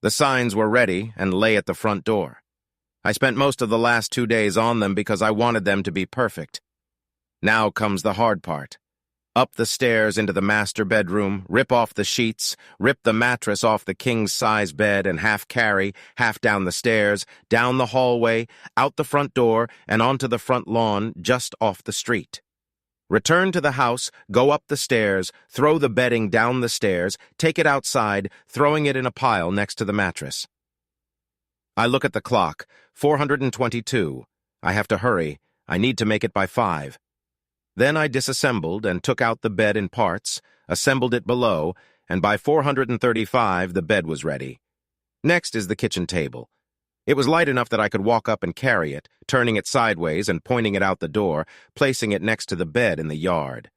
The signs were ready and lay at the front door. I spent most of the last 2 days on them because I wanted them to be perfect. Now comes the hard part. Up the stairs into the master bedroom, rip off the sheets, rip the mattress off the king-size bed and half carry, half down the stairs, down the hallway, out the front door, and onto the front lawn just off the street. Return to the house, go up the stairs, throw the bedding down the stairs, take it outside, throwing it in a pile next to the mattress. I look at the clock, 422. I have to hurry. I need to make it by 5. Then I disassembled and took out the bed in parts, assembled it below, and by 435 the bed was ready. Next is the kitchen table. It was light enough that I could walk up and carry it, turning it sideways and pointing it out the door, placing it next to the bed in the yard.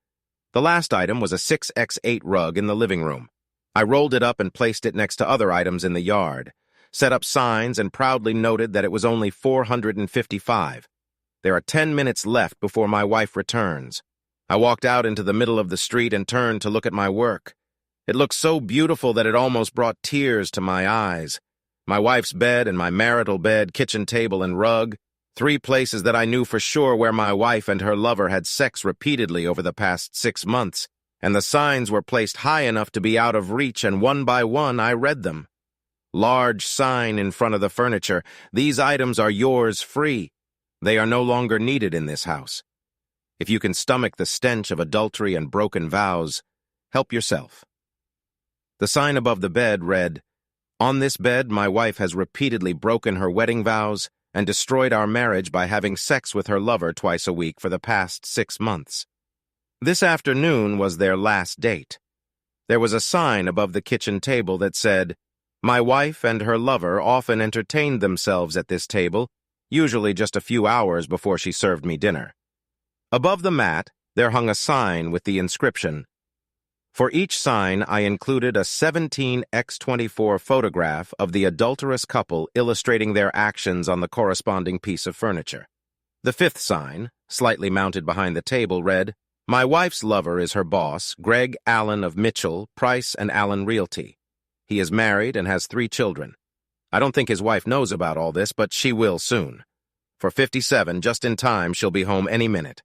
The last item was a 6x8 rug in the living room. I rolled it up and placed it next to other items in the yard, set up signs and proudly noted that it was only 455. There are 10 minutes left before my wife returns. I walked out into the middle of the street and turned to look at my work. It looked so beautiful that it almost brought tears to my eyes. My wife's bed and my marital bed, kitchen table and rug, 3 places that I knew for sure where my wife and her lover had sex repeatedly over the past 6 months, and the signs were placed high enough to be out of reach, and one by one I read them. Large sign in front of the furniture, "These items are yours free. They are no longer needed in this house. If you can stomach the stench of adultery and broken vows, help yourself." The sign above the bed read, "On this bed, my wife has repeatedly broken her wedding vows and destroyed our marriage by having sex with her lover twice a week for the past 6 months. This afternoon was their last date." There was a sign above the kitchen table that said, "My wife and her lover often entertained themselves at this table, usually just a few hours before she served me dinner." Above the mat, there hung a sign with the inscription. For each sign, I included a 17x24 photograph of the adulterous couple illustrating their actions on the corresponding piece of furniture. The 5th sign, slightly mounted behind the table, read, "My wife's lover is her boss, Greg Allen of Mitchell, Price and Allen Realty. He is married and has 3 children. I don't think his wife knows about all this, but she will soon. For 57, just in time, she'll be home any minute."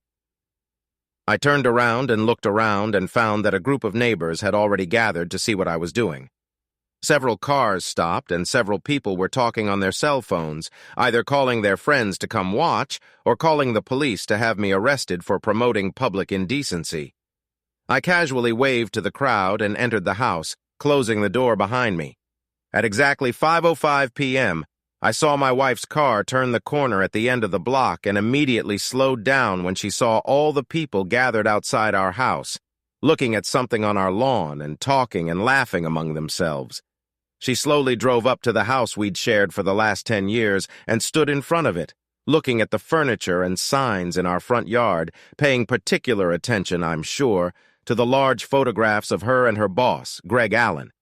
I turned around and looked around and found that a group of neighbors had already gathered to see what I was doing. Several cars stopped and several people were talking on their cell phones, either calling their friends to come watch or calling the police to have me arrested for promoting public indecency. I casually waved to the crowd and entered the house, closing the door behind me. At exactly 5:05 p.m., I saw my wife's car turn the corner at the end of the block and immediately slowed down when she saw all the people gathered outside our house, looking at something on our lawn and talking and laughing among themselves. She slowly drove up to the house we'd shared for the last 10 years and stood in front of it, looking at the furniture and signs in our front yard, paying particular attention, I'm sure, to the large photographs of her and her boss, Greg Allen.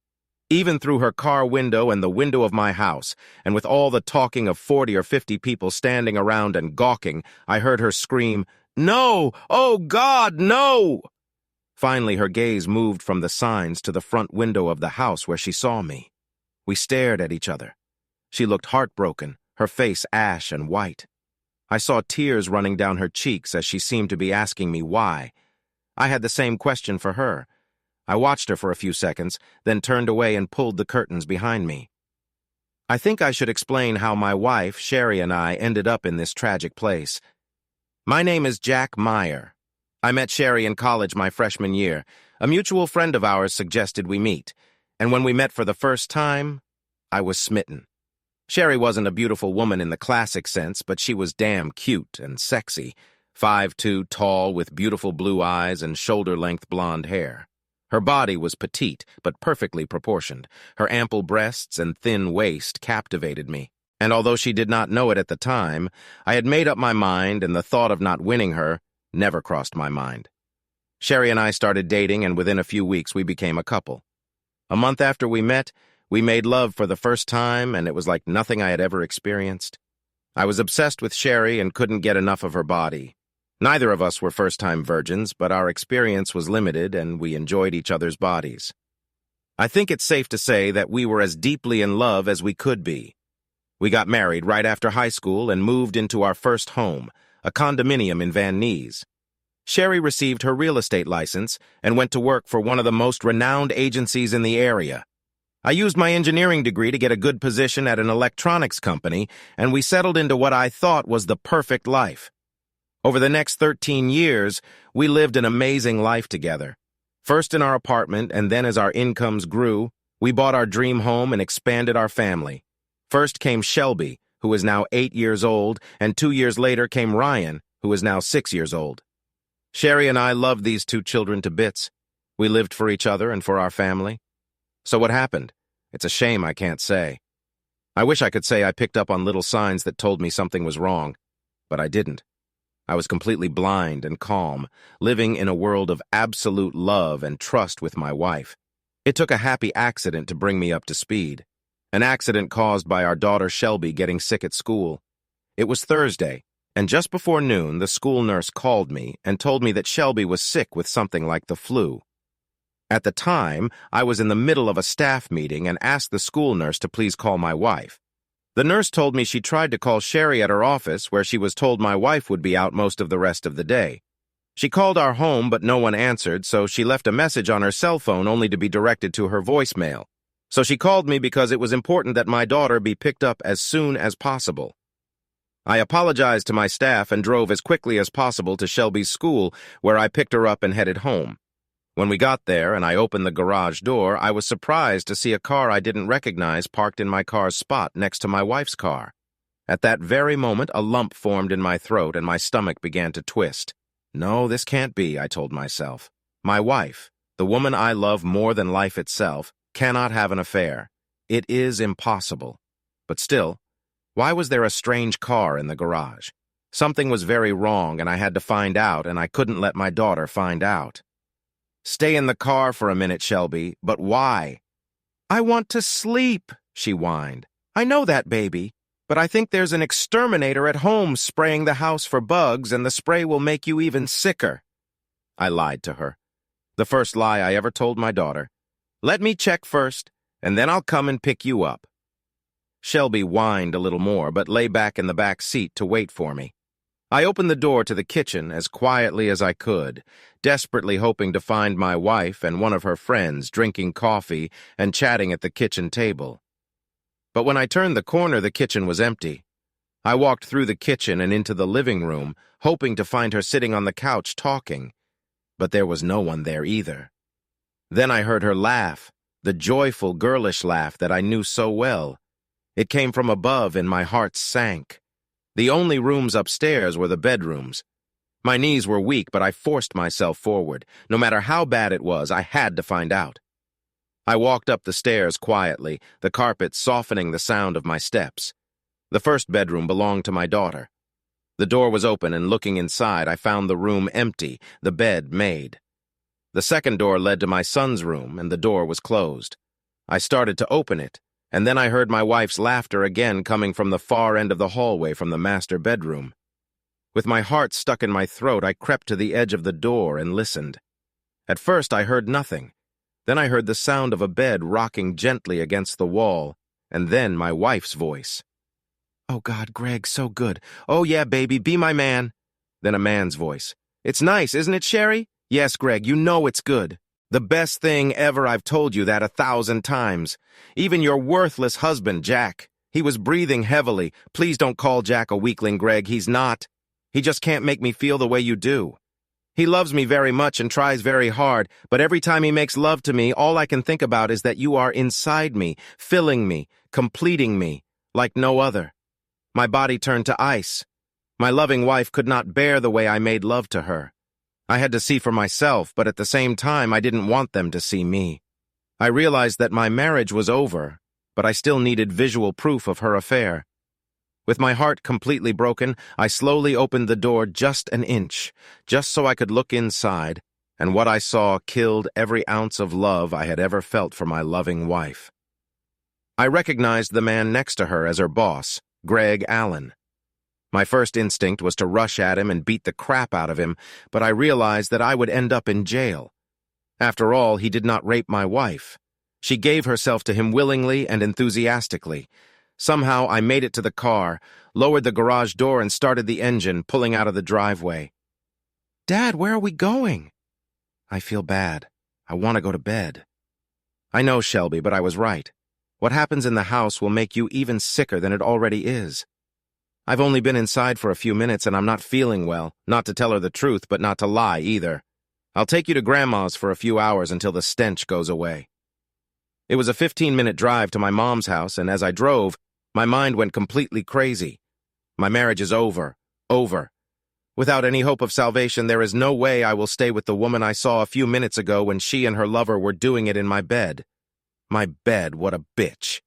Even through her car window and the window of my house, and with all the talking of 40 or 50 people standing around and gawking, I heard her scream, "No! Oh, God, no!" Finally, her gaze moved from the signs to the front window of the house where she saw me. We stared at each other. She looked heartbroken, her face ash and white. I saw tears running down her cheeks as she seemed to be asking me why. I had the same question for her. I watched her for a few seconds, then turned away and pulled the curtains behind me. I think I should explain how my wife, Sherry, and I ended up in this tragic place. My name is Jack Meyer. I met Sherry in college my freshman year. A mutual friend of ours suggested we meet, and when we met for the first time, I was smitten. Sherry wasn't a beautiful woman in the classic sense, but she was damn cute and sexy, 5'2", tall, with beautiful blue eyes and shoulder-length blonde hair. Her body was petite, but perfectly proportioned. Her ample breasts and thin waist captivated me, and although she did not know it at the time, I had made up my mind, and the thought of not winning her never crossed my mind. Sherry and I started dating, and within a few weeks we became a couple. A month after we met, we made love for the first time, and it was like nothing I had ever experienced. I was obsessed with Sherry and couldn't get enough of her body. Neither of us were first-time virgins, but our experience was limited and we enjoyed each other's bodies. I think it's safe to say that we were as deeply in love as we could be. We got married right after high school and moved into our first home, a condominium in Van Nuys. Sherry received her real estate license and went to work for one of the most renowned agencies in the area. I used my engineering degree to get a good position at an electronics company, and we settled into what I thought was the perfect life. Over the next 13 years, we lived an amazing life together. First in our apartment, and then as our incomes grew, we bought our dream home and expanded our family. First came Shelby, who is now 8 years old, and 2 years later came Ryan, who is now 6 years old. Sherry and I loved these 2 children to bits. We lived for each other and for our family. So what happened? It's a shame I can't say. I wish I could say I picked up on little signs that told me something was wrong, but I didn't. I was completely blind and calm, living in a world of absolute love and trust with my wife. It took a happy accident to bring me up to speed. An accident caused by our daughter Shelby getting sick at school. It was Thursday, and just before noon, the school nurse called me and told me that Shelby was sick with something like the flu. At the time, I was in the middle of a staff meeting and asked the school nurse to please call my wife. The nurse told me she tried to call Sherry at her office, where she was told my wife would be out most of the rest of the day. She called our home, but no one answered, so she left a message on her cell phone only to be directed to her voicemail. So she called me because it was important that my daughter be picked up as soon as possible. I apologized to my staff and drove as quickly as possible to Shelby's school, where I picked her up and headed home. When we got there and I opened the garage door, I was surprised to see a car I didn't recognize parked in my car's spot next to my wife's car. At that very moment, a lump formed in my throat and my stomach began to twist. No, this can't be, I told myself. My wife, the woman I love more than life itself, cannot have an affair. It is impossible. But still, why was there a strange car in the garage? Something was very wrong and I had to find out, and I couldn't let my daughter find out. Stay in the car for a minute, Shelby, but why? I want to sleep, she whined. I know that, baby, but I think there's an exterminator at home spraying the house for bugs, and the spray will make you even sicker. I lied to her. The first lie I ever told my daughter. Let me check first, and then I'll come and pick you up. Shelby whined a little more, but lay back in the back seat to wait for me. I opened the door to the kitchen as quietly as I could, desperately hoping to find my wife and one of her friends drinking coffee and chatting at the kitchen table. But when I turned the corner, the kitchen was empty. I walked through the kitchen and into the living room, hoping to find her sitting on the couch talking, but there was no one there either. Then I heard her laugh, the joyful, girlish laugh that I knew so well. It came from above and my heart sank. The only rooms upstairs were the bedrooms. My knees were weak, but I forced myself forward. No matter how bad it was, I had to find out. I walked up the stairs quietly, the carpet softening the sound of my steps. The first bedroom belonged to my daughter. The door was open, and looking inside, I found the room empty, the bed made. The second door led to my son's room, and the door was closed. I started to open it, and then I heard my wife's laughter again coming from the far end of the hallway from the master bedroom. With my heart stuck in my throat, I crept to the edge of the door and listened. At first, I heard nothing. Then I heard the sound of a bed rocking gently against the wall, and then my wife's voice. Oh, God, Greg, so good. Oh, yeah, baby, be my man. Then a man's voice. It's nice, isn't it, Sherry? Yes, Greg, you know it's good. The best thing ever. I've told you that 1,000 times. Even your worthless husband, Jack. He was breathing heavily. Please don't call Jack a weakling, Greg. He's not. He just can't make me feel the way you do. He loves me very much and tries very hard, but every time he makes love to me, all I can think about is that you are inside me, filling me, completing me, like no other. My body turned to ice. My loving wife could not bear the way I made love to her. I had to see for myself, but at the same time, I didn't want them to see me. I realized that my marriage was over, but I still needed visual proof of her affair. With my heart completely broken, I slowly opened the door just an inch, just so I could look inside, and what I saw killed every ounce of love I had ever felt for my loving wife. I recognized the man next to her as her boss, Greg Allen. My first instinct was to rush at him and beat the crap out of him, but I realized that I would end up in jail. After all, he did not rape my wife. She gave herself to him willingly and enthusiastically. Somehow I made it to the car, lowered the garage door and started the engine, pulling out of the driveway. "Dad, where are we going?" "I feel bad. I want to go to bed." "I know, Shelby, but I was right. What happens in the house will make you even sicker than it already is. I've only been inside for a few minutes and I'm not feeling well, not to tell her the truth, but not to lie either. I'll take you to Grandma's for a few hours until the stench goes away." It was a 15-minute drive to my mom's house, and as I drove, my mind went completely crazy. My marriage is over. Over. Without any hope of salvation, there is no way I will stay with the woman I saw a few minutes ago when she and her lover were doing it in my bed. My bed, what a bitch.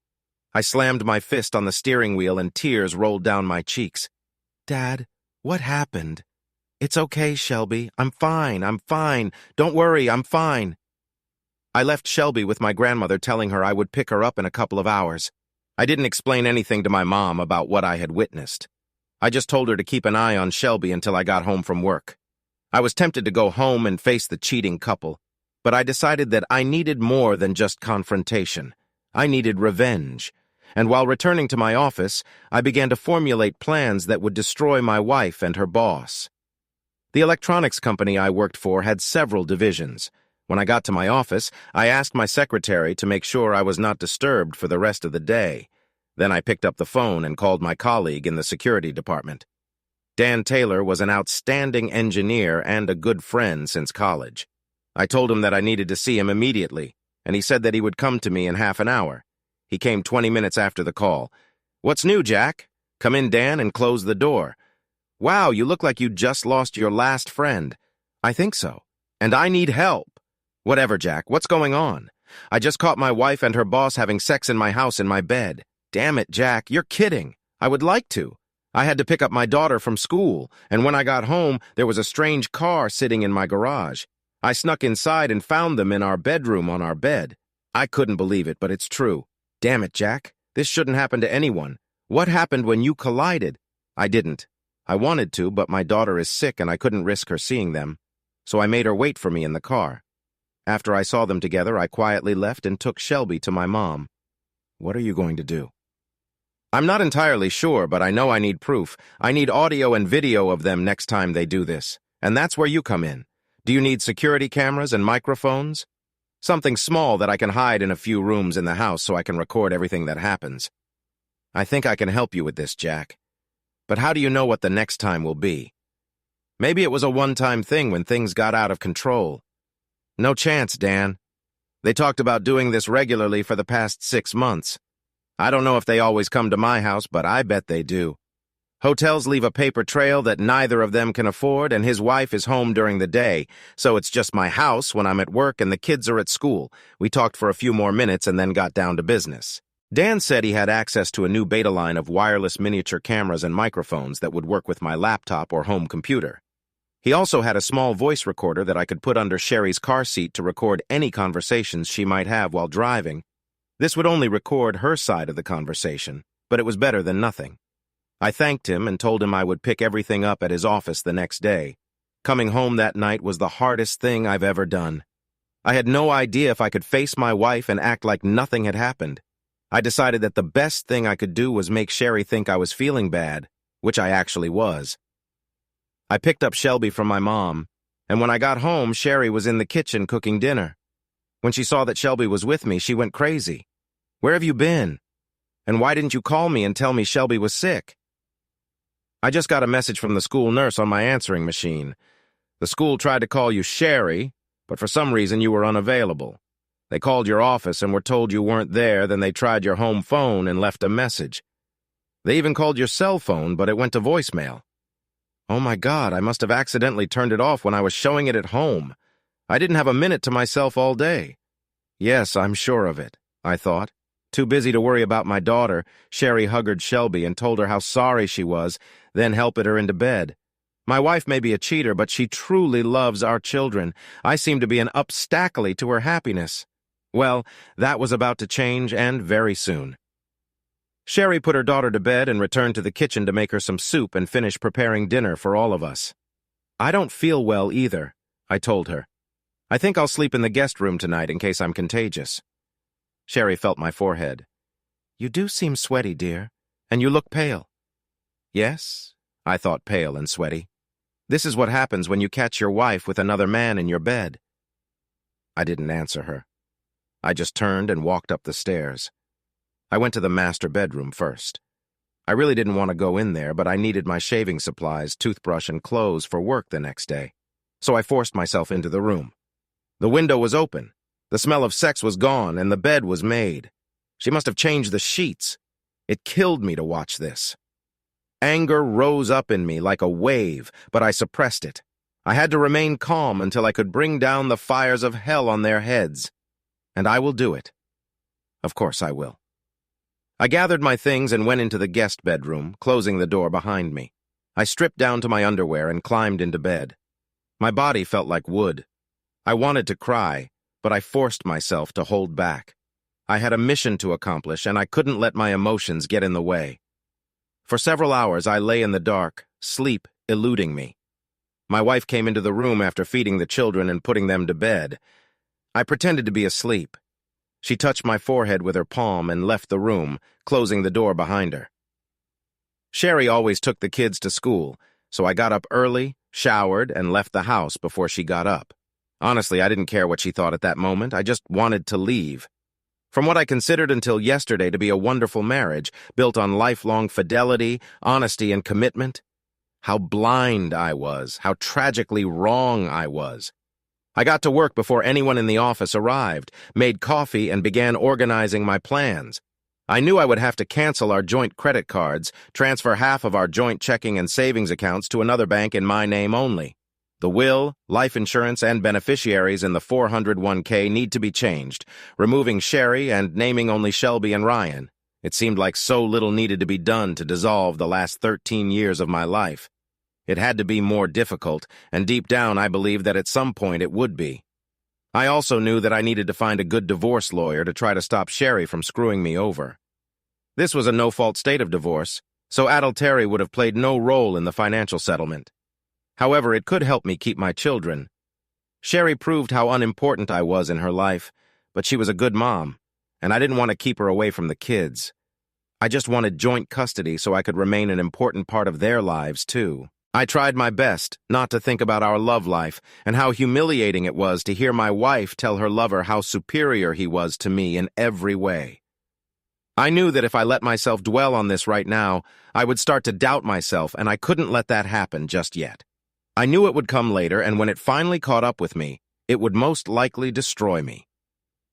I slammed my fist on the steering wheel and tears rolled down my cheeks. "Dad, what happened?" "It's okay, Shelby. I'm fine. Don't worry, I'm fine." I left Shelby with my grandmother, telling her I would pick her up in a couple of hours. I didn't explain anything to my mom about what I had witnessed. I just told her to keep an eye on Shelby until I got home from work. I was tempted to go home and face the cheating couple, but I decided that I needed more than just confrontation. I needed revenge. And while returning to my office, I began to formulate plans that would destroy my wife and her boss. The electronics company I worked for had several divisions. When I got to my office, I asked my secretary to make sure I was not disturbed for the rest of the day. Then I picked up the phone and called my colleague in the security department. Dan Taylor was an outstanding engineer and a good friend since college. I told him that I needed to see him immediately, and he said that he would come to me in half an hour. He came 20 minutes after the call. "What's new, Jack?" "Come in, Dan, and close the door." "Wow, you look like you just lost your last friend." "I think so. And I need help." "Whatever, Jack. What's going on?" "I just caught my wife and her boss having sex in my house in my bed." "Damn it, Jack. You're kidding." "I would like to. I had to pick up my daughter from school, and when I got home, there was a strange car sitting in my garage. I snuck inside and found them in our bedroom on our bed. I couldn't believe it, but it's true." "Damn it, Jack. This shouldn't happen to anyone. What happened when you collided?" "I didn't. I wanted to, but my daughter is sick and I couldn't risk her seeing them. So I made her wait for me in the car. After I saw them together, I quietly left and took Shelby to my mom." "What are you going to do?" "I'm not entirely sure, but I know I need proof. I need audio and video of them next time they do this. And that's where you come in. Do you need security cameras and microphones? Something small that I can hide in a few rooms in the house so I can record everything that happens." "I think I can help you with this, Jack. But how do you know what the next time will be? Maybe it was a one-time thing when things got out of control." "No chance, Dan. They talked about doing this regularly for the past 6 months. I don't know if they always come to my house, but I bet they do. Hotels leave a paper trail that neither of them can afford, and his wife is home during the day, so it's just my house when I'm at work and the kids are at school." We talked for a few more minutes and then got down to business. Dan said he had access to a new beta line of wireless miniature cameras and microphones that would work with my laptop or home computer. He also had a small voice recorder that I could put under Sherry's car seat to record any conversations she might have while driving. This would only record her side of the conversation, but it was better than nothing. I thanked him and told him I would pick everything up at his office the next day. Coming home that night was the hardest thing I've ever done. I had no idea if I could face my wife and act like nothing had happened. I decided that the best thing I could do was make Sherry think I was feeling bad, which I actually was. I picked up Shelby from my mom, and when I got home, Sherry was in the kitchen cooking dinner. When she saw that Shelby was with me, she went crazy. "Where have you been? And why didn't you call me and tell me Shelby was sick?" "I just got a message from the school nurse on my answering machine. The school tried to call you Sherry, but for some reason you were unavailable. They called your office and were told you weren't there, then they tried your home phone and left a message. They even called your cell phone, but it went to voicemail. Oh my God, I must have accidentally turned it off when I was showing it at home. I didn't have a minute to myself all day." "Yes, I'm sure of it," I thought. Too busy to worry about my daughter, Sherry hugged Shelby and told her how sorry she was, then helped her into bed. My wife may be a cheater, but she truly loves our children. I seem to be an obstacle to her happiness. Well, that was about to change, and very soon. Sherry put her daughter to bed and returned to the kitchen to make her some soup and finish preparing dinner for all of us. "I don't feel well either," I told her. "I think I'll sleep in the guest room tonight in case I'm contagious." Sherry felt my forehead. "You do seem sweaty, dear, and you look pale." "Yes," I thought, pale and sweaty. "This is what happens when you catch your wife with another man in your bed." I didn't answer her. I just turned and walked up the stairs. I went to the master bedroom first. I really didn't want to go in there, but I needed my shaving supplies, toothbrush, and clothes for work the next day, so I forced myself into the room. The window was open. The smell of sex was gone, and the bed was made. She must have changed the sheets. It killed me to watch this. Anger rose up in me like a wave, but I suppressed it. I had to remain calm until I could bring down the fires of hell on their heads. And I will do it. Of course I will. I gathered my things and went into the guest bedroom, closing the door behind me. I stripped down to my underwear and climbed into bed. My body felt like wood. I wanted to cry, but I forced myself to hold back. I had a mission to accomplish, and I couldn't let my emotions get in the way. For several hours I lay in the dark, sleep eluding me. My wife came into the room after feeding the children and putting them to bed. I pretended to be asleep. She touched my forehead with her palm and left the room, closing the door behind her. Sherry always took the kids to school, so I got up early, showered, and left the house before she got up. Honestly, I didn't care what she thought at that moment. I just wanted to leave. From what I considered until yesterday to be a wonderful marriage, built on lifelong fidelity, honesty, and commitment, how blind I was, how tragically wrong I was. I got to work before anyone in the office arrived, made coffee, and began organizing my plans. I knew I would have to cancel our joint credit cards, transfer half of our joint checking and savings accounts to another bank in my name only. The will, life insurance, and beneficiaries in the 401k need to be changed, removing Sherry and naming only Shelby and Ryan. It seemed like so little needed to be done to dissolve the last 13 years of my life. It had to be more difficult, and deep down I believed that at some point it would be. I also knew that I needed to find a good divorce lawyer to try to stop Sherry from screwing me over. This was a no-fault state of divorce, so adultery would have played no role in the financial settlement. However, it could help me keep my children. Sherry proved how unimportant I was in her life, but she was a good mom, and I didn't want to keep her away from the kids. I just wanted joint custody so I could remain an important part of their lives, too. I tried my best not to think about our love life and how humiliating it was to hear my wife tell her lover how superior he was to me in every way. I knew that if I let myself dwell on this right now, I would start to doubt myself, and I couldn't let that happen just yet. I knew it would come later, and when it finally caught up with me, it would most likely destroy me.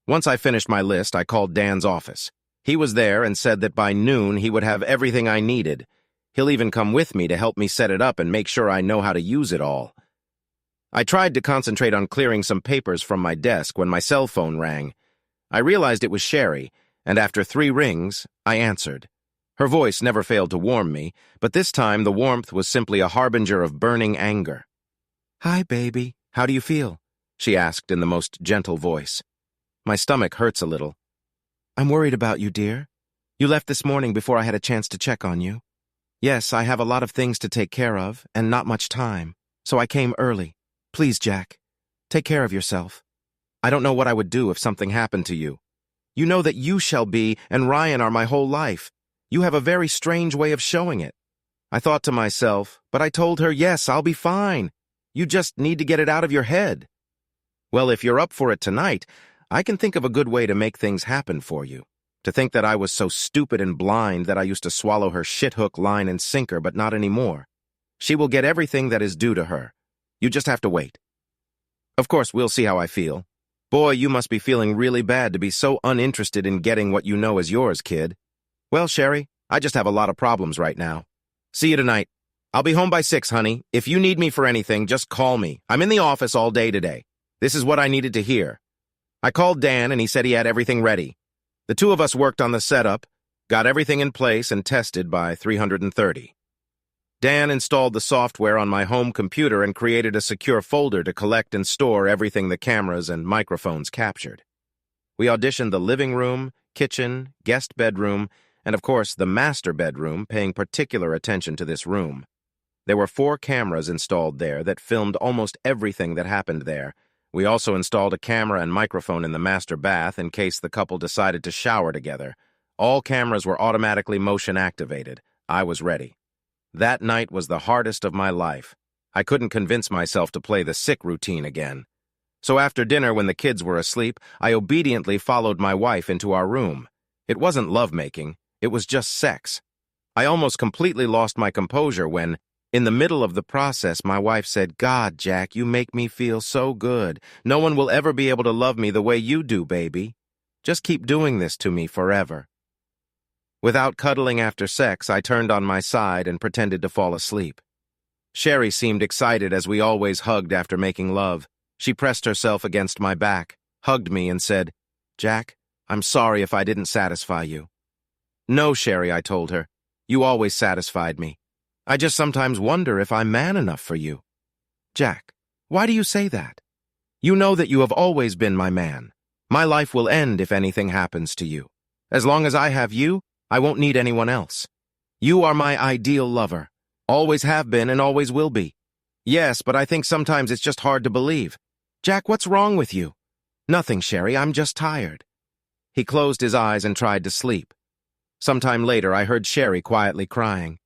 Once I finished my list, I called Dan's office. He was there and said that by noon he would have everything I needed. He'll even come with me to help me set it up and make sure I know how to use it all. I tried to concentrate on clearing some papers from my desk when my cell phone rang. I realized it was Sherry, and after 3 rings, I answered. Her voice never failed to warm me, but this time the warmth was simply a harbinger of burning anger. "Hi, baby. How do you feel?" she asked in the most gentle voice. My stomach hurts a little. "I'm worried about you, dear. You left this morning before I had a chance to check on you. Yes, I have a lot of things to take care of, and not much time, so I came early. Please, Jack, take care of yourself. I don't know what I would do if something happened to you. You know that you, Shelby, and Ryan are my whole life. You have a very strange way of showing it." I thought to myself, but I told her, yes, I'll be fine. You just need to get it out of your head. Well, if you're up for it tonight, I can think of a good way to make things happen for you. To think that I was so stupid and blind that I used to swallow her shit-hook, line, and sinker, but not anymore. She will get everything that is due to her. You just have to wait. Of course, we'll see how I feel. Boy, you must be feeling really bad to be so uninterested in getting what you know is yours, kid. Well, Sherry, I just have a lot of problems right now. See you tonight. I'll be home by 6, honey. If you need me for anything, just call me. I'm in the office all day today. This is what I needed to hear. I called Dan, and he said he had everything ready. The 2 of us worked on the setup, got everything in place, and tested by 330. Dan installed the software on my home computer and created a secure folder to collect and store everything the cameras and microphones captured. We auditioned the living room, kitchen, guest bedroom, and of course the master bedroom, paying particular attention to this room. There were 4 cameras installed there that filmed almost everything that happened there, We also installed a camera and microphone in the master bath in case the couple decided to shower together. All cameras were automatically motion activated. I was ready. That night was the hardest of my life. I couldn't convince myself to play the sick routine again. So after dinner, when the kids were asleep, I obediently followed my wife into our room. It wasn't lovemaking, it was just sex. I almost completely lost my composure when, in the middle of the process, my wife said, "God, Jack, you make me feel so good. No one will ever be able to love me the way you do, baby. Just keep doing this to me forever." Without cuddling after sex, I turned on my side and pretended to fall asleep. Sherry seemed excited as we always hugged after making love. She pressed herself against my back, hugged me, and said, "Jack, I'm sorry if I didn't satisfy you." "No, Sherry," I told her. "You always satisfied me. I just sometimes wonder if I'm man enough for you." "Jack, why do you say that? You know that you have always been my man. My life will end if anything happens to you. As long as I have you, I won't need anyone else. You are my ideal lover. Always have been and always will be." "Yes, but I think sometimes it's just hard to believe." "Jack, what's wrong with you?" "Nothing, Sherry, I'm just tired." He closed his eyes and tried to sleep. Sometime later, I heard Sherry quietly crying.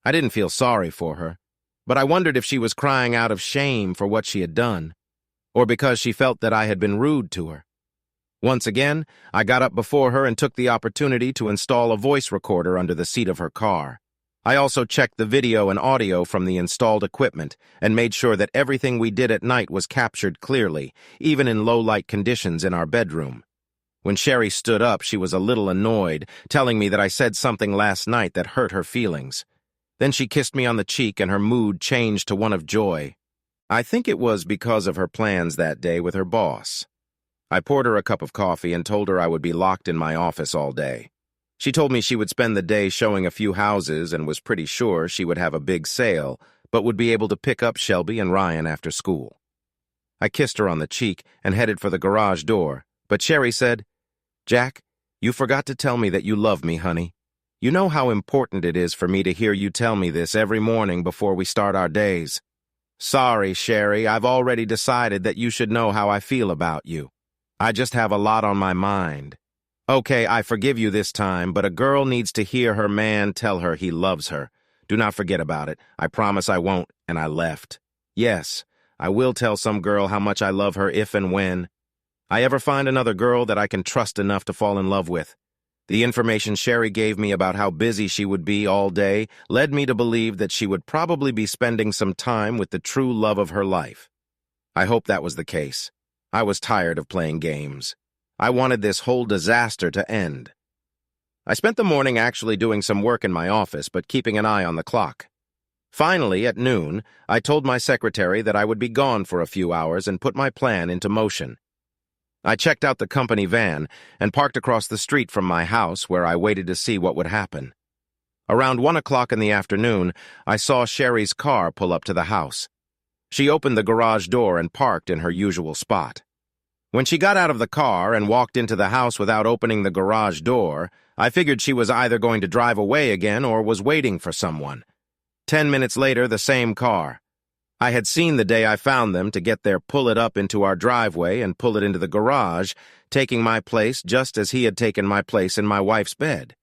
I didn't feel sorry for her, but I wondered if she was crying out of shame for what she had done, or because she felt that I had been rude to her. Once again, I got up before her and took the opportunity to install a voice recorder under the seat of her car. I also checked the video and audio from the installed equipment and made sure that everything we did at night was captured clearly, even in low-light conditions in our bedroom. When Sherry stood up, she was a little annoyed, telling me that I said something last night that hurt her feelings. Then she kissed me on the cheek and her mood changed to one of joy. I think it was because of her plans that day with her boss. I poured her a cup of coffee and told her I would be locked in my office all day. She told me she would spend the day showing a few houses and was pretty sure she would have a big sale, but would be able to pick up Shelby and Ryan after school. I kissed her on the cheek and headed for the garage door, but Sherry said, "Jack, you forgot to tell me that you love me, honey. You know how important it is for me to hear you tell me this every morning before we start our days." "Sorry, Sherry, I've already decided that you should know how I feel about you. I just have a lot on my mind. Okay, I forgive you this time, but a girl needs to hear her man tell her he loves her. Do not forget about it. I promise I won't," and I left. Yes, I will tell some girl how much I love her if and when I ever find another girl that I can trust enough to fall in love with. The information Sherry gave me about how busy she would be all day led me to believe that she would probably be spending some time with the true love of her life. I hope that was the case. I was tired of playing games. I wanted this whole disaster to end. I spent the morning actually doing some work in my office, but keeping an eye on the clock. Finally, at noon, I told my secretary that I would be gone for a few hours and put my plan into motion. I checked out the company van and parked across the street from my house where I waited to see what would happen. Around 1 o'clock in the afternoon, I saw Sherry's car pull up to the house. She opened the garage door and parked in her usual spot. When she got out of the car and walked into the house without opening the garage door, I figured she was either going to drive away again or was waiting for someone. 10 minutes later, the same car. I had seen the day I found them to get there, pull it up into our driveway and pull it into the garage, taking my place just as he had taken my place in my wife's bed.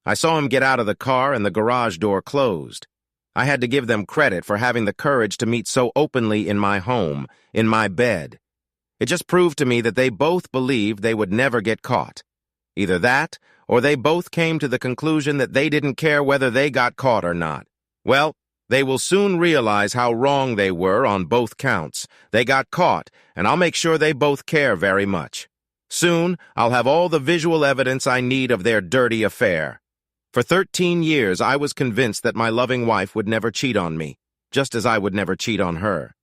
I saw him get out of the car and the garage door closed. I had to give them credit for having the courage to meet so openly in my home, in my bed. It just proved to me that they both believed they would never get caught. Either that, or they both came to the conclusion that they didn't care whether they got caught or not. Well, they will soon realize how wrong they were on both counts. They got caught, and I'll make sure they both care very much. Soon, I'll have all the visual evidence I need of their dirty affair. For 13 years, I was convinced that my loving wife would never cheat on me, just as I would never cheat on her.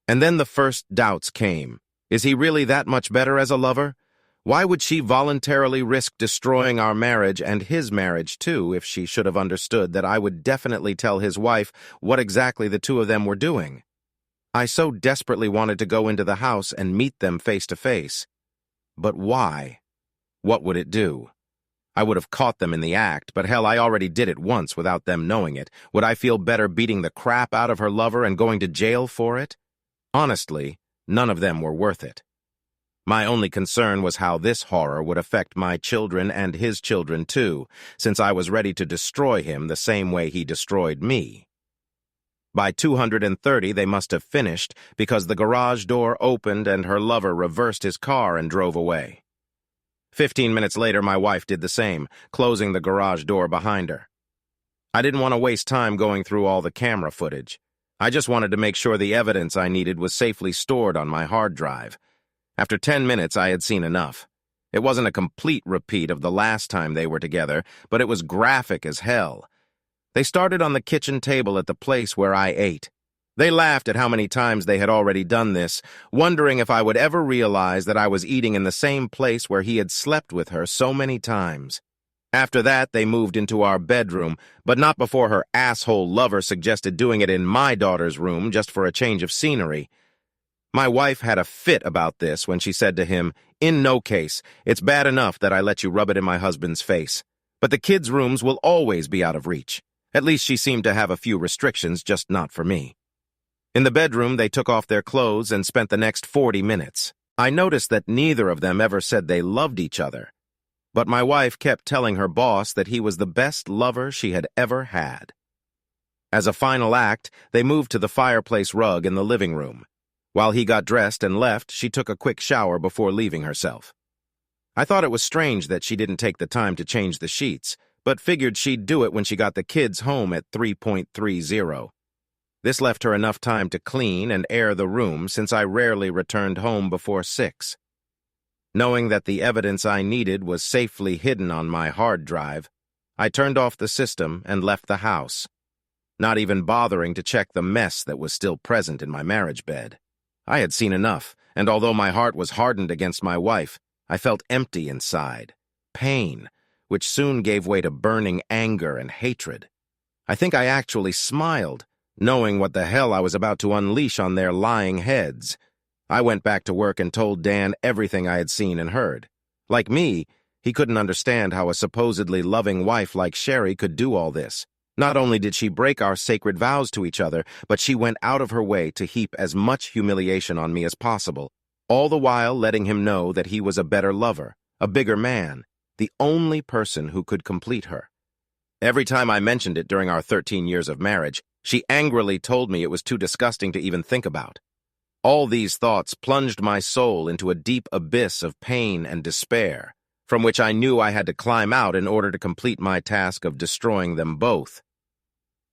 And then the first doubts came. Is he really that much better as a lover? Why would she voluntarily risk destroying our marriage and his marriage, too, if she should have understood that I would definitely tell his wife what exactly the two of them were doing? I so desperately wanted to go into the house and meet them face to face. But why? What would it do? I would have caught them in the act, but hell, I already did it once without them knowing it. Would I feel better beating the crap out of her lover and going to jail for it? Honestly, None of them were worth it. My only concern was how this horror would affect my children and his children too, since I was ready to destroy him the same way he destroyed me. By 230, they must have finished because the garage door opened and her lover reversed his car and drove away. 15 minutes later, my wife did the same, closing the garage door behind her. I didn't want to waste time going through all the camera footage. I just wanted to make sure the evidence I needed was safely stored on my hard drive. After 10 minutes, I had seen enough. It wasn't a complete repeat of the last time they were together, but it was graphic as hell. They started on the kitchen table at the place where I ate. They laughed at how many times they had already done this, wondering if I would ever realize that I was eating in the same place where he had slept with her so many times. After that, they moved into our bedroom, but not before her asshole lover suggested doing it in my daughter's room just for a change of scenery. My wife had a fit about this when she said to him, "In no case, it's bad enough that I let you rub it in my husband's face. But the kids' rooms will always be out of reach." At least she seemed to have a few restrictions, just not for me. In the bedroom, they took off their clothes and spent the next 40 minutes. I noticed that neither of them ever said they loved each other. But my wife kept telling her boss that he was the best lover she had ever had. As a final act, they moved to the fireplace rug in the living room. While he got dressed and left, she took a quick shower before leaving herself. I thought it was strange that she didn't take the time to change the sheets, but figured she'd do it when she got the kids home at 3:30. This left her enough time to clean and air the room since I rarely returned home before 6. Knowing that the evidence I needed was safely hidden on my hard drive, I turned off the system and left the house, not even bothering to check the mess that was still present in my marriage bed. I had seen enough, and although my heart was hardened against my wife, I felt empty inside, pain, which soon gave way to burning anger and hatred. I think I actually smiled, knowing what the hell I was about to unleash on their lying heads. I went back to work and told Dan everything I had seen and heard. Like me, he couldn't understand how a supposedly loving wife like Sherry could do all this. Not only did she break our sacred vows to each other, but she went out of her way to heap as much humiliation on me as possible, all the while letting him know that he was a better lover, a bigger man, the only person who could complete her. Every time I mentioned it during our 13 years of marriage, she angrily told me it was too disgusting to even think about. All these thoughts plunged my soul into a deep abyss of pain and despair, from which I knew I had to climb out in order to complete my task of destroying them both.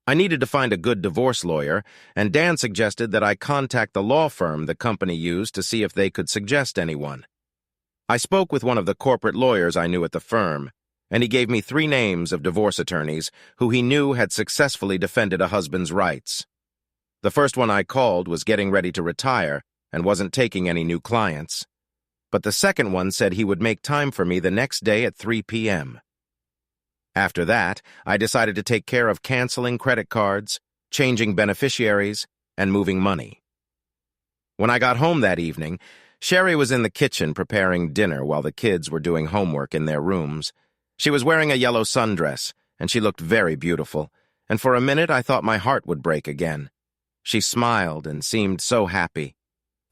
I needed to find a good divorce lawyer, and Dan suggested that I contact the law firm the company used to see if they could suggest anyone. I spoke with one of the corporate lawyers I knew at the firm, and he gave me 3 names of divorce attorneys who he knew had successfully defended a husband's rights. The first one I called was getting ready to retire and wasn't taking any new clients. But the second one said he would make time for me the next day at 3 p.m. After that, I decided to take care of canceling credit cards, changing beneficiaries, and moving money. When I got home that evening, Sherry was in the kitchen preparing dinner while the kids were doing homework in their rooms. She was wearing a yellow sundress, and she looked very beautiful, and for a minute I thought my heart would break again. She smiled and seemed so happy.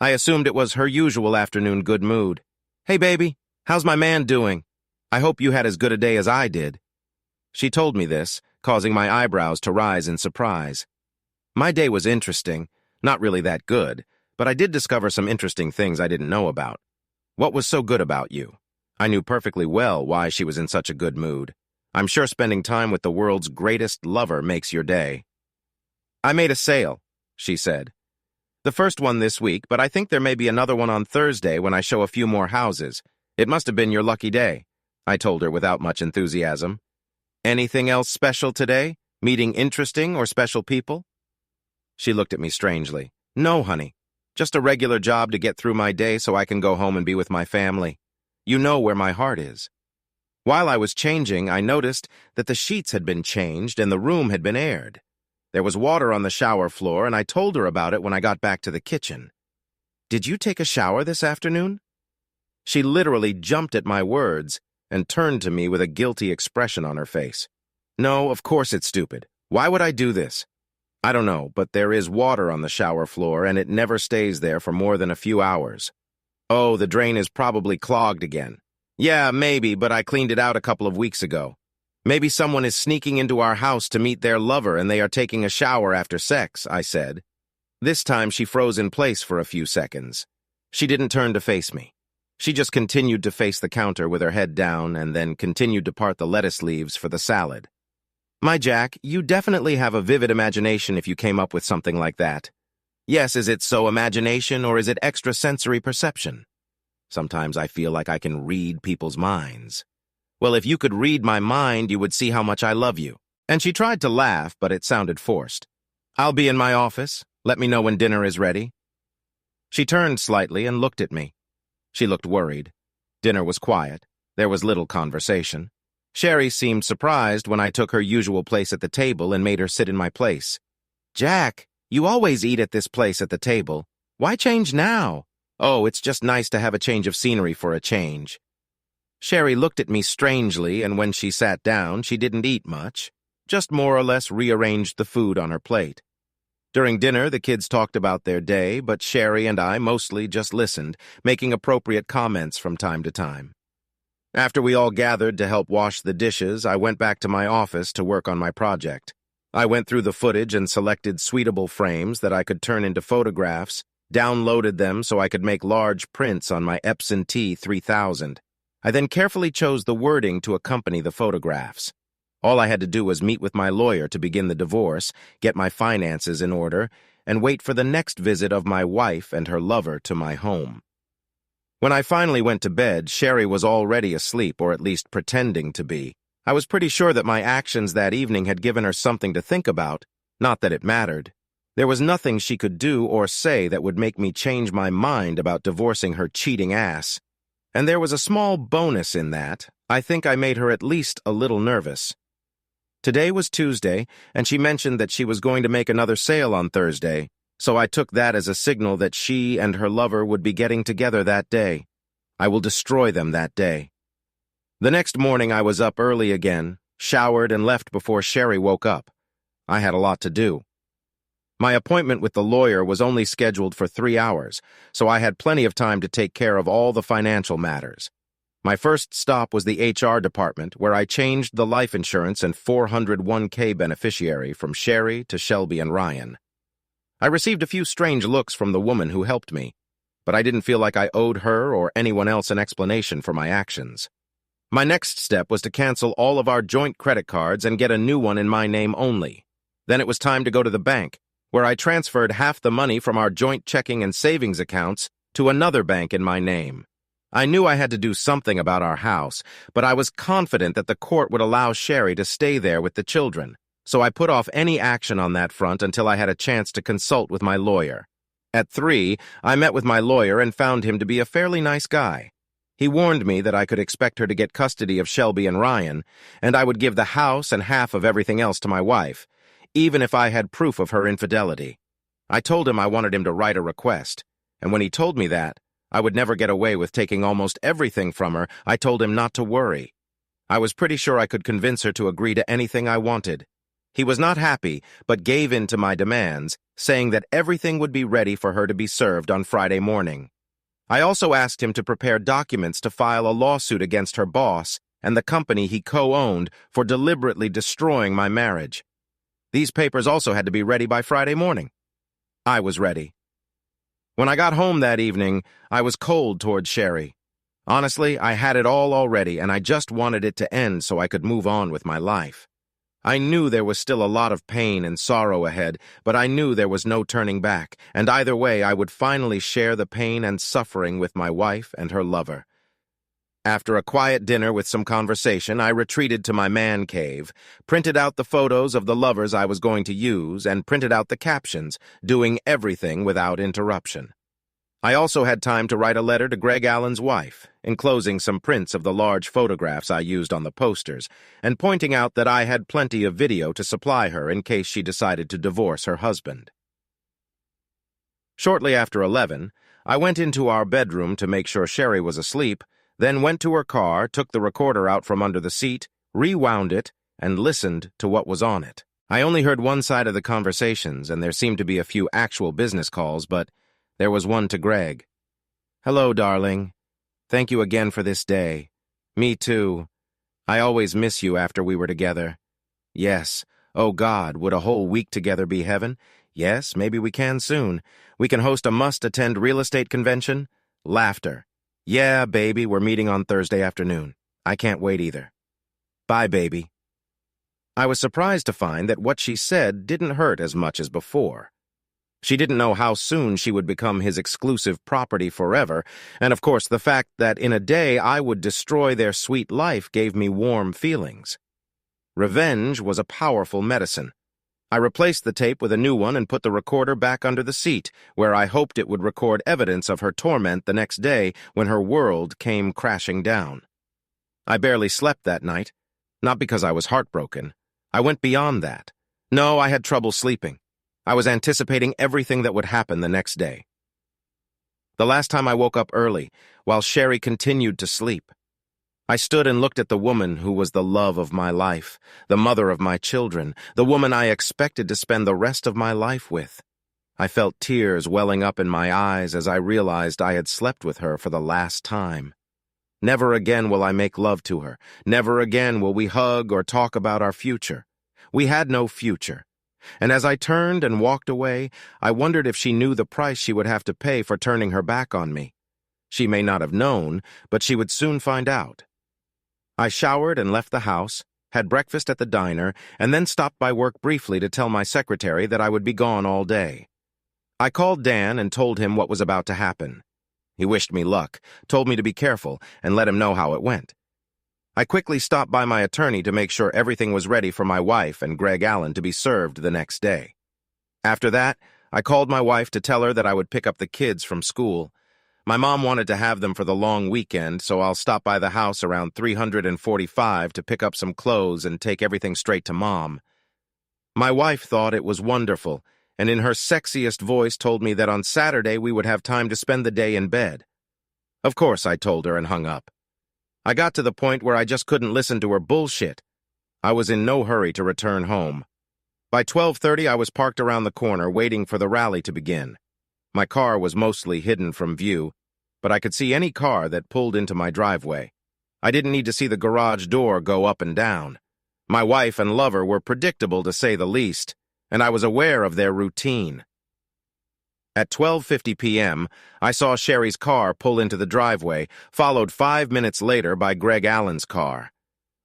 I assumed it was her usual afternoon good mood. "Hey, baby, how's my man doing? I hope you had as good a day as I did." She told me this, causing my eyebrows to rise in surprise. My day was interesting, not really that good, but I did discover some interesting things I didn't know about. What was so good about you? I knew perfectly well why she was in such a good mood. I'm sure spending time with the world's greatest lover makes your day. "I made a sale," she said. "The first one this week, but I think there may be another one on Thursday when I show a few more houses. It must have been your lucky day," I told her without much enthusiasm. "Anything else special today? Meeting interesting or special people?" She looked at me strangely. "No, honey. Just a regular job to get through my day so I can go home and be with my family. You know where my heart is." While I was changing, I noticed that the sheets had been changed and the room had been aired. There was water on the shower floor, and I told her about it when I got back to the kitchen. "Did you take a shower this afternoon?" She literally jumped at my words and turned to me with a guilty expression on her face. "No, of course it's stupid. Why would I do this?" I don't know, but there is water on the shower floor, and it never stays there for more than a few hours. Oh, the drain is probably clogged again. Yeah, maybe, but I cleaned it out a couple of weeks ago. Maybe someone is sneaking into our house to meet their lover and they are taking a shower after sex, I said. This time she froze in place for a few seconds. She didn't turn to face me. She just continued to face the counter with her head down and then continued to part the lettuce leaves for the salad. My Jack, you definitely have a vivid imagination if you came up with something like that. Yes, is it so imagination or is it extrasensory perception? Sometimes I feel like I can read people's minds. Well, if you could read my mind, you would see how much I love you. And she tried to laugh, but it sounded forced. I'll be in my office. Let me know when dinner is ready. She turned slightly and looked at me. She looked worried. Dinner was quiet. There was little conversation. Sherry seemed surprised when I took her usual place at the table and made her sit in my place. Jack, you always eat at this place at the table. Why change now? Oh, it's just nice to have a change of scenery for a change. Sherry looked at me strangely, and when she sat down, she didn't eat much, just more or less rearranged the food on her plate. During dinner, the kids talked about their day, but Sherry and I mostly just listened, making appropriate comments from time to time. After we all gathered to help wash the dishes, I went back to my office to work on my project. I went through the footage and selected suitable frames that I could turn into photographs, downloaded them so I could make large prints on my Epson T3000. I then carefully chose the wording to accompany the photographs. All I had to do was meet with my lawyer to begin the divorce, get my finances in order, and wait for the next visit of my wife and her lover to my home. When I finally went to bed, Sherry was already asleep, or at least pretending to be. I was pretty sure that my actions that evening had given her something to think about, not that it mattered. There was nothing she could do or say that would make me change my mind about divorcing her cheating ass. And there was a small bonus in that. I think I made her at least a little nervous. Today was Tuesday, and she mentioned that she was going to make another sale on Thursday, so I took that as a signal that she and her lover would be getting together that day. I will destroy them that day. The next morning I was up early again, showered and left before Sherry woke up. I had a lot to do. My appointment with the lawyer was only scheduled for 3 hours, so I had plenty of time to take care of all the financial matters. My first stop was the HR department, where I changed the life insurance and 401k beneficiary from Sherry to Shelby and Ryan. I received a few strange looks from the woman who helped me, but I didn't feel like I owed her or anyone else an explanation for my actions. My next step was to cancel all of our joint credit cards and get a new one in my name only. Then it was time to go to the bank, where I transferred half the money from our joint checking and savings accounts to another bank in my name. I knew I had to do something about our house, but I was confident that the court would allow Sherry to stay there with the children, so I put off any action on that front until I had a chance to consult with my lawyer. At 3, I met with my lawyer and found him to be a fairly nice guy. He warned me that I could expect her to get custody of Shelby and Ryan, and I would give the house and half of everything else to my wife, even if I had proof of her infidelity. I told him I wanted him to write a request, and when he told me that I would never get away with taking almost everything from her, I told him not to worry. I was pretty sure I could convince her to agree to anything I wanted. He was not happy, but gave in to my demands, saying that everything would be ready for her to be served on Friday morning. I also asked him to prepare documents to file a lawsuit against her boss and the company he co-owned for deliberately destroying my marriage. These papers also had to be ready by Friday morning. I was ready. When I got home that evening, I was cold toward Sherry. Honestly, I had it all already, and I just wanted it to end so I could move on with my life. I knew there was still a lot of pain and sorrow ahead, but I knew there was no turning back, and either way I would finally share the pain and suffering with my wife and her lover. After a quiet dinner with some conversation, I retreated to my man cave, printed out the photos of the lovers I was going to use, and printed out the captions, doing everything without interruption. I also had time to write a letter to Greg Allen's wife, enclosing some prints of the large photographs I used on the posters, and pointing out that I had plenty of video to supply her in case she decided to divorce her husband. Shortly after 11, I went into our bedroom to make sure Sherry was asleep, then went to her car, took the recorder out from under the seat, rewound it, and listened to what was on it. I only heard one side of the conversations, and there seemed to be a few actual business calls, but there was one to Greg. "Hello, darling. Thank you again for this day. Me too. I always miss you after we were together. Yes. Oh God, would a whole week together be heaven? Yes, maybe we can soon. We can host a must-attend real estate convention. Laughter. Yeah, baby, we're meeting on Thursday afternoon. I can't wait either. Bye, baby." I was surprised to find that what she said didn't hurt as much as before. She didn't know how soon she would become his exclusive property forever, and of course the fact that in a day I would destroy their sweet life gave me warm feelings. Revenge was a powerful medicine. I replaced the tape with a new one and put the recorder back under the seat, where I hoped it would record evidence of her torment the next day when her world came crashing down. I barely slept that night, not because I was heartbroken. I went beyond that. No, I had trouble sleeping. I was anticipating everything that would happen the next day. The last time I woke up early, while Sherry continued to sleep. I stood and looked at the woman who was the love of my life, the mother of my children, the woman I expected to spend the rest of my life with. I felt tears welling up in my eyes as I realized I had slept with her for the last time. Never again will I make love to her. Never again will we hug or talk about our future. We had no future. And as I turned and walked away, I wondered if she knew the price she would have to pay for turning her back on me. She may not have known, but she would soon find out. I showered and left the house, had breakfast at the diner, and then stopped by work briefly to tell my secretary that I would be gone all day. I called Dan and told him what was about to happen. He wished me luck, told me to be careful, and let him know how it went. I quickly stopped by my attorney to make sure everything was ready for my wife and Greg Allen to be served the next day. After that, I called my wife to tell her that I would pick up the kids from school. My mom wanted to have them for the long weekend, so I'll stop by the house around 345 to pick up some clothes and take everything straight to Mom. My wife thought it was wonderful, and in her sexiest voice told me that on Saturday we would have time to spend the day in bed. Of course, I told her and hung up. I got to the point where I just couldn't listen to her bullshit. I was in no hurry to return home. By 12:30, I was parked around the corner waiting for the rally to begin. My car was mostly hidden from view, but I could see any car that pulled into my driveway. I didn't need to see the garage door go up and down. My wife and lover were predictable, to say the least, and I was aware of their routine. At 12:50 p.m., I saw Sherry's car pull into the driveway, followed 5 minutes later by Greg Allen's car.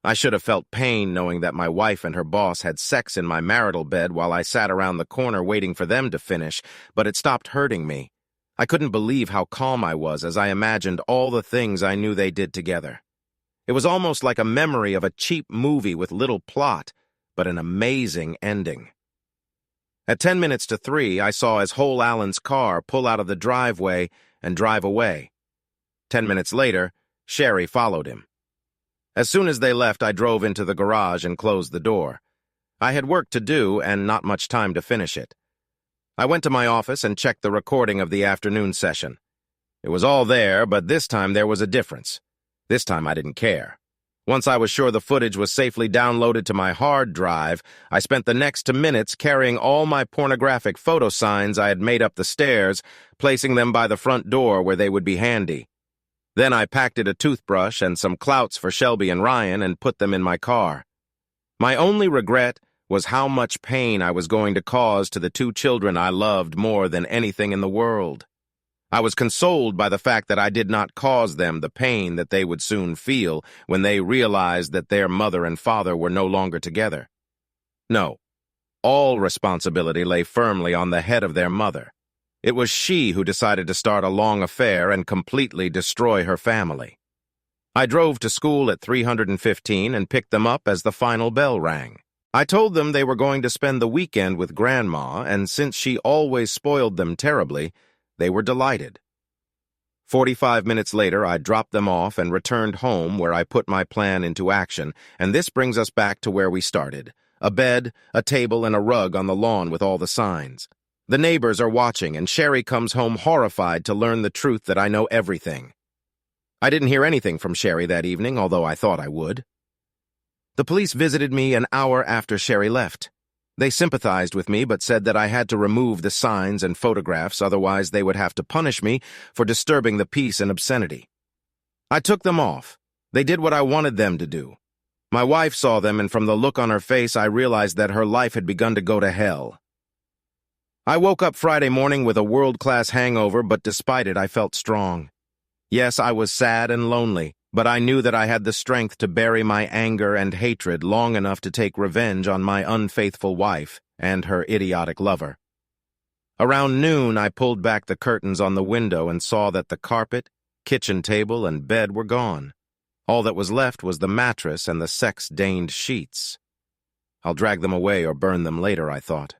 I should have felt pain knowing that my wife and her boss had sex in my marital bed while I sat around the corner waiting for them to finish, but it stopped hurting me. I couldn't believe how calm I was as I imagined all the things I knew they did together. It was almost like a memory of a cheap movie with little plot, but an amazing ending. At 10 minutes to 3, I saw as Hole Allen's car pull out of the driveway and drive away. 10 minutes later, Sherry followed him. As soon as they left, I drove into the garage and closed the door. I had work to do and not much time to finish it. I went to my office and checked the recording of the afternoon session. It was all there, but this time there was a difference. This time I didn't care. Once I was sure the footage was safely downloaded to my hard drive, I spent the next 2 minutes carrying all my pornographic photo signs I had made up the stairs, placing them by the front door where they would be handy. Then I packed a toothbrush and some clouts for Shelby and Ryan and put them in my car. My only regret was how much pain I was going to cause to the 2 children I loved more than anything in the world. I was consoled by the fact that I did not cause them the pain that they would soon feel when they realized that their mother and father were no longer together. No, all responsibility lay firmly on the head of their mother. It was she who decided to start a long affair and completely destroy her family. I drove to school at 315 and picked them up as the final bell rang. I told them they were going to spend the weekend with Grandma, and since she always spoiled them terribly, they were delighted. 45 minutes later, I dropped them off and returned home where I put my plan into action, and this brings us back to where we started. A bed, a table, and a rug on the lawn with all the signs. The neighbors are watching, and Sherry comes home horrified to learn the truth that I know everything. I didn't hear anything from Sherry that evening, although I thought I would. The police visited me an hour after Sherry left. They sympathized with me but said that I had to remove the signs and photographs, otherwise they would have to punish me for disturbing the peace and obscenity. I took them off. They did what I wanted them to do. My wife saw them, and from the look on her face, I realized that her life had begun to go to hell. I woke up Friday morning with a world-class hangover, but despite it, I felt strong. Yes, I was sad and lonely, but I knew that I had the strength to bury my anger and hatred long enough to take revenge on my unfaithful wife and her idiotic lover. Around noon, I pulled back the curtains on the window and saw that the carpet, kitchen table, and bed were gone. All that was left was the mattress and the sex-stained sheets. I'll drag them away or burn them later, I thought.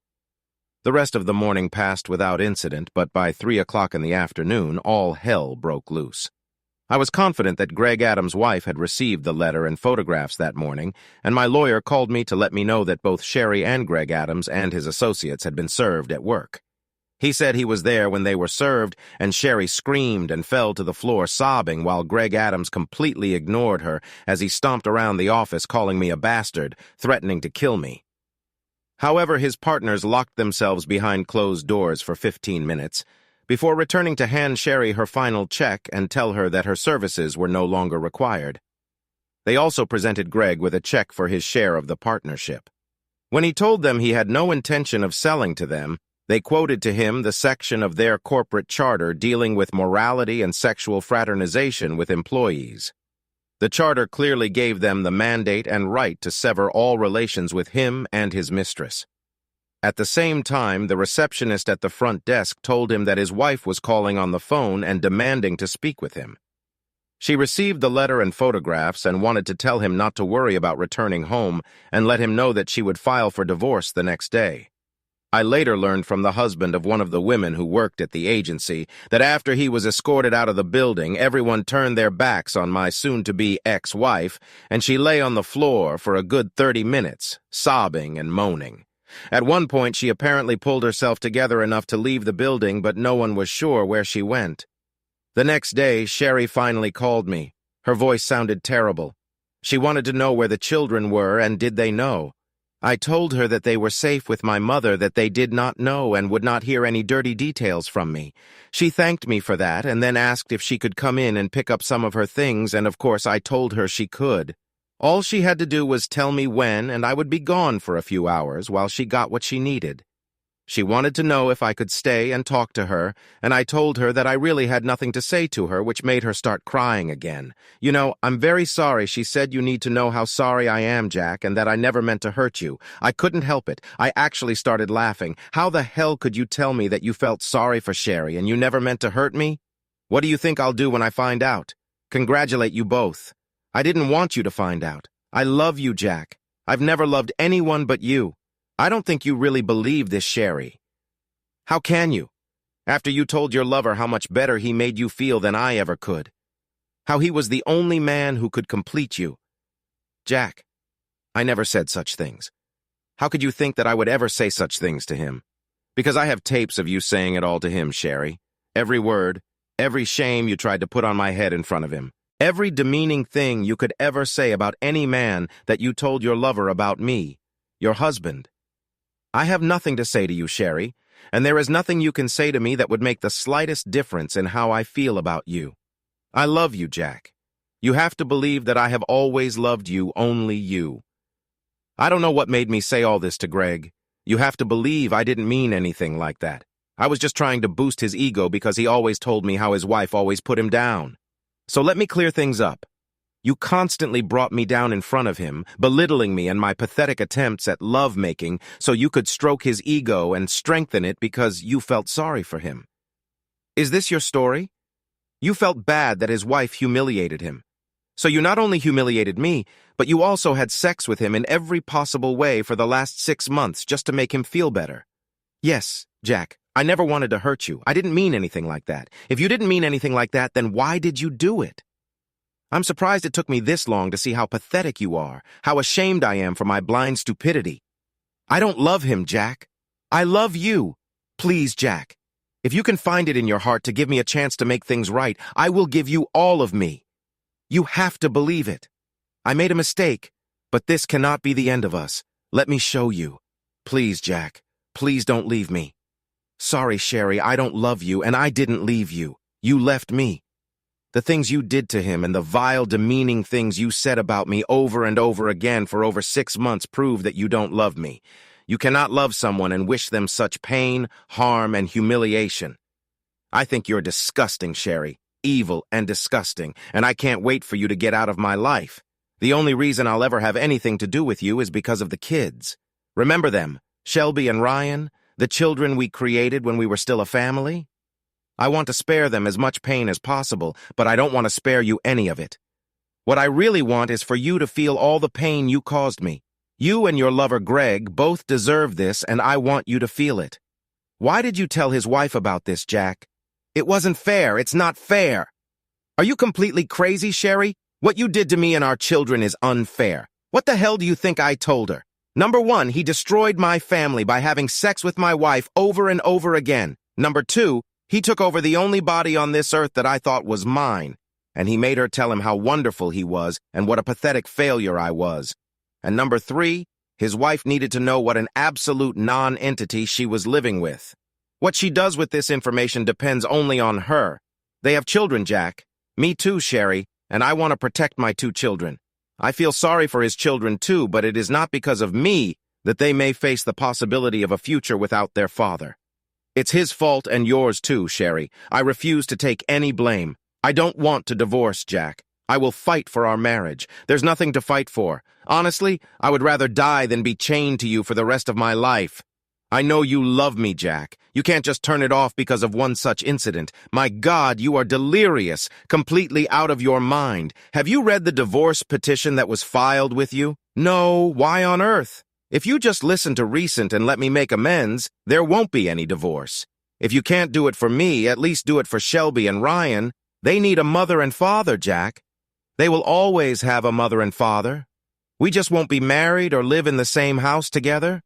The rest of the morning passed without incident, but by 3 o'clock in the afternoon, all hell broke loose. I was confident that Greg Adams' wife had received the letter and photographs that morning, and my lawyer called me to let me know that both Sherry and Greg Adams and his associates had been served at work. He said he was there when they were served, and Sherry screamed and fell to the floor sobbing while Greg Adams completely ignored her as he stomped around the office calling me a bastard, threatening to kill me. However, his partners locked themselves behind closed doors for 15 minutes before returning to hand Sherry her final check and tell her that her services were no longer required. They also presented Greg with a check for his share of the partnership. When he told them he had no intention of selling to them, they quoted to him the section of their corporate charter dealing with morality and sexual fraternization with employees. The charter clearly gave them the mandate and right to sever all relations with him and his mistress. At the same time, the receptionist at the front desk told him that his wife was calling on the phone and demanding to speak with him. She received the letter and photographs and wanted to tell him not to worry about returning home and let him know that she would file for divorce the next day. I later learned from the husband of one of the women who worked at the agency that after he was escorted out of the building, everyone turned their backs on my soon-to-be ex-wife, and she lay on the floor for a good 30 minutes, sobbing and moaning. At one point, she apparently pulled herself together enough to leave the building, but no one was sure where she went. The next day, Sherry finally called me. Her voice sounded terrible. She wanted to know where the children were and did they know. I told her that they were safe with my mother, that they did not know and would not hear any dirty details from me. She thanked me for that and then asked if she could come in and pick up some of her things, and of course I told her she could. All she had to do was tell me when, and I would be gone for a few hours while she got what she needed. She wanted to know if I could stay and talk to her, and I told her that I really had nothing to say to her, which made her start crying again. You know, I'm very sorry. She said you need to know how sorry I am, Jack, and that I never meant to hurt you. I couldn't help it. I actually started laughing. How the hell could you tell me that you felt sorry for Sherry and you never meant to hurt me? What do you think I'll do when I find out? Congratulate you both. I didn't want you to find out. I love you, Jack. I've never loved anyone but you. I don't think you really believe this, Sherry. How can you? After you told your lover how much better he made you feel than I ever could. How he was the only man who could complete you. Jack, I never said such things. How could you think that I would ever say such things to him? Because I have tapes of you saying it all to him, Sherry. Every word, every shame you tried to put on my head in front of him. Every demeaning thing you could ever say about any man that you told your lover about me, your husband. I have nothing to say to you, Sherry, and there is nothing you can say to me that would make the slightest difference in how I feel about you. I love you, Jack. You have to believe that I have always loved you, only you. I don't know what made me say all this to Greg. You have to believe I didn't mean anything like that. I was just trying to boost his ego because he always told me how his wife always put him down. So let me clear things up. You constantly brought me down in front of him, belittling me and my pathetic attempts at love-making so you could stroke his ego and strengthen it because you felt sorry for him. Is this your story? You felt bad that his wife humiliated him. So you not only humiliated me, but you also had sex with him in every possible way for the last 6 months just to make him feel better. Yes, Jack, I never wanted to hurt you. I didn't mean anything like that. If you didn't mean anything like that, then why did you do it? I'm surprised it took me this long to see how pathetic you are, how ashamed I am for my blind stupidity. I don't love him, Jack. I love you. Please, Jack. If you can find it in your heart to give me a chance to make things right, I will give you all of me. You have to believe it. I made a mistake, but this cannot be the end of us. Let me show you. Please, Jack. Please don't leave me. Sorry, Sherry, I don't love you, and I didn't leave you. You left me. The things you did to him and the vile, demeaning things you said about me over and over again for over 6 months prove that you don't love me. You cannot love someone and wish them such pain, harm, and humiliation. I think you're disgusting, Sherry. Evil and disgusting, and I can't wait for you to get out of my life. The only reason I'll ever have anything to do with you is because of the kids. Remember them, Shelby and Ryan, the children we created when we were still a family? I want to spare them as much pain as possible, but I don't want to spare you any of it. What I really want is for you to feel all the pain you caused me. You and your lover Greg both deserve this, and I want you to feel it. Why did you tell his wife about this, Jack? It wasn't fair. It's not fair. Are you completely crazy, Sherry? What you did to me and our children is unfair. What the hell do you think I told her? Number 1, he destroyed my family by having sex with my wife over and over again. Number 2, he took over the only body on this earth that I thought was mine, and he made her tell him how wonderful he was and what a pathetic failure I was. And number 3, his wife needed to know what an absolute non-entity she was living with. What she does with this information depends only on her. They have children, Jack. Me too, Sherry, and I want to protect my 2 children. I feel sorry for his children too, but it is not because of me that they may face the possibility of a future without their father. It's his fault and yours too, Sherry. I refuse to take any blame. I don't want to divorce, Jack. I will fight for our marriage. There's nothing to fight for. Honestly, I would rather die than be chained to you for the rest of my life. I know you love me, Jack. You can't just turn it off because of one such incident. My God, you are delirious, completely out of your mind. Have you read the divorce petition that was filed with you? No, why on earth? If you just listen to recent and let me make amends, there won't be any divorce. If you can't do it for me, at least do it for Shelby and Ryan. They need a mother and father, Jack. They will always have a mother and father. We just won't be married or live in the same house together.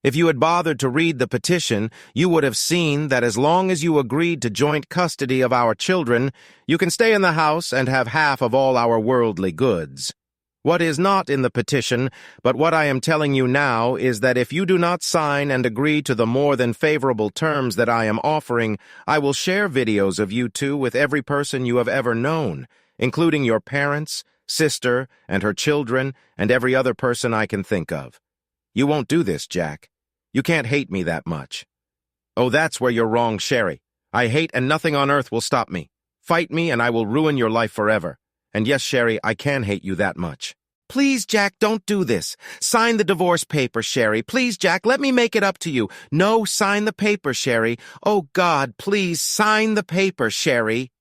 If you had bothered to read the petition, you would have seen that as long as you agreed to joint custody of our children, you can stay in the house and have half of all our worldly goods. What is not in the petition, but what I am telling you now, is that if you do not sign and agree to the more than favorable terms that I am offering, I will share videos of you 2 with every person you have ever known, including your parents, sister, and her children, and every other person I can think of. You won't do this, Jack. You can't hate me that much. Oh, that's where you're wrong, Sherry. I hate and nothing on earth will stop me. Fight me and I will ruin your life forever. And yes, Sherry, I can hate you that much. Please, Jack, don't do this. Sign the divorce paper, Sherry. Please, Jack, let me make it up to you. No, sign the paper, Sherry. Oh, God, please, sign the paper, Sherry.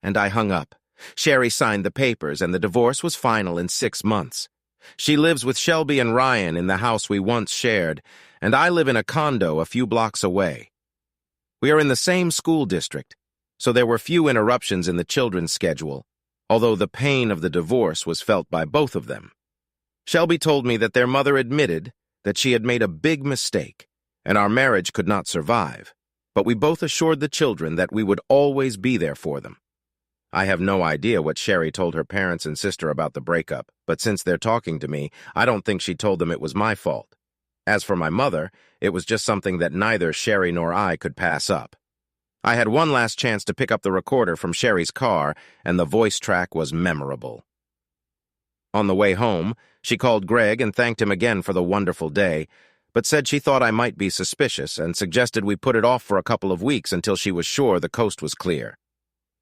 And I hung up. Sherry signed the papers, and the divorce was final in 6 months. She lives with Shelby and Ryan in the house we once shared, and I live in a condo a few blocks away. We are in the same school district, so there were few interruptions in the children's schedule, although the pain of the divorce was felt by both of them. Shelby told me that their mother admitted that she had made a big mistake, and our marriage could not survive, but we both assured the children that we would always be there for them. I have no idea what Sherry told her parents and sister about the breakup, but since they're talking to me, I don't think she told them it was my fault. As for my mother, it was just something that neither Sherry nor I could pass up. I had one last chance to pick up the recorder from Sherry's car, and the voice track was memorable. On the way home, she called Greg and thanked him again for the wonderful day, but said she thought I might be suspicious and suggested we put it off for a couple of weeks until she was sure the coast was clear.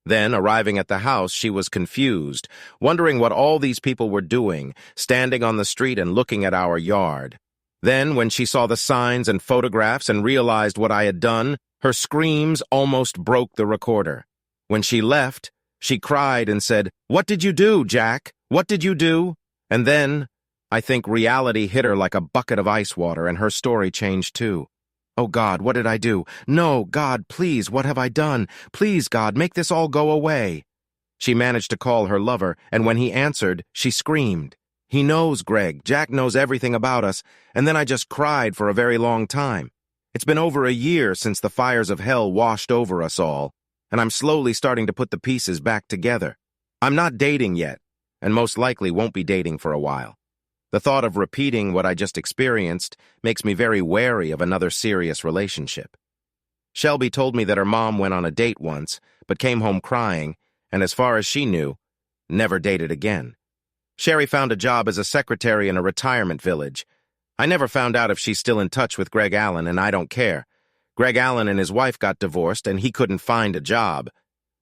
Then, arriving at the house, she was confused, wondering what all these people were doing, standing on the street and looking at our yard. Then, when she saw the signs and photographs and realized what I had done, her screams almost broke the recorder. When she left, she cried and said, "What did you do, Jack? What did you do?" And then, I think reality hit her like a bucket of ice water, and her story changed too. Oh, God, what did I do? No, God, please, what have I done? Please, God, make this all go away. She managed to call her lover, and when he answered, she screamed. He knows, Greg. Jack knows everything about us, and then I just cried for a very long time. It's been over a year since the fires of hell washed over us all, and I'm slowly starting to put the pieces back together. I'm not dating yet, and most likely won't be dating for a while. The thought of repeating what I just experienced makes me very wary of another serious relationship. Shelby told me that her mom went on a date once, but came home crying, and as far as she knew, never dated again. Sherry found a job as a secretary in a retirement village. I never found out if she's still in touch with Greg Allen, and I don't care. Greg Allen and his wife got divorced, and he couldn't find a job.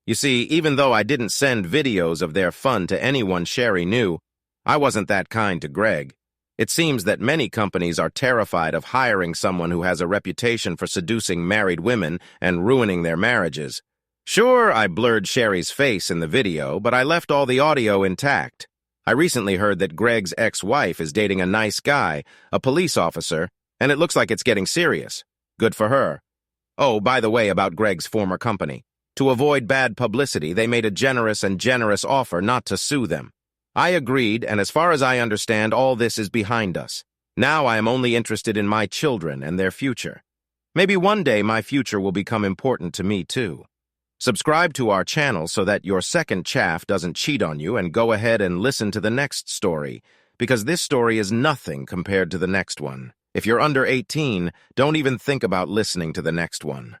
You see, even though I didn't send videos of their fun to anyone Sherry knew, I wasn't that kind to Greg. It seems that many companies are terrified of hiring someone who has a reputation for seducing married women and ruining their marriages. Sure, I blurred Sherry's face in the video, but I left all the audio intact. I recently heard that Greg's ex-wife is dating a nice guy, a police officer, and it looks like it's getting serious. Good for her. Oh, by the way, about Greg's former company. To avoid bad publicity, they made a generous offer not to sue them. I agreed, and as far as I understand, all this is behind us. Now I am only interested in my children and their future. Maybe one day my future will become important to me, too. Subscribe to our channel so that your second chaff doesn't cheat on you, and go ahead and listen to the next story, because this story is nothing compared to the next one. If you're under 18, don't even think about listening to the next one.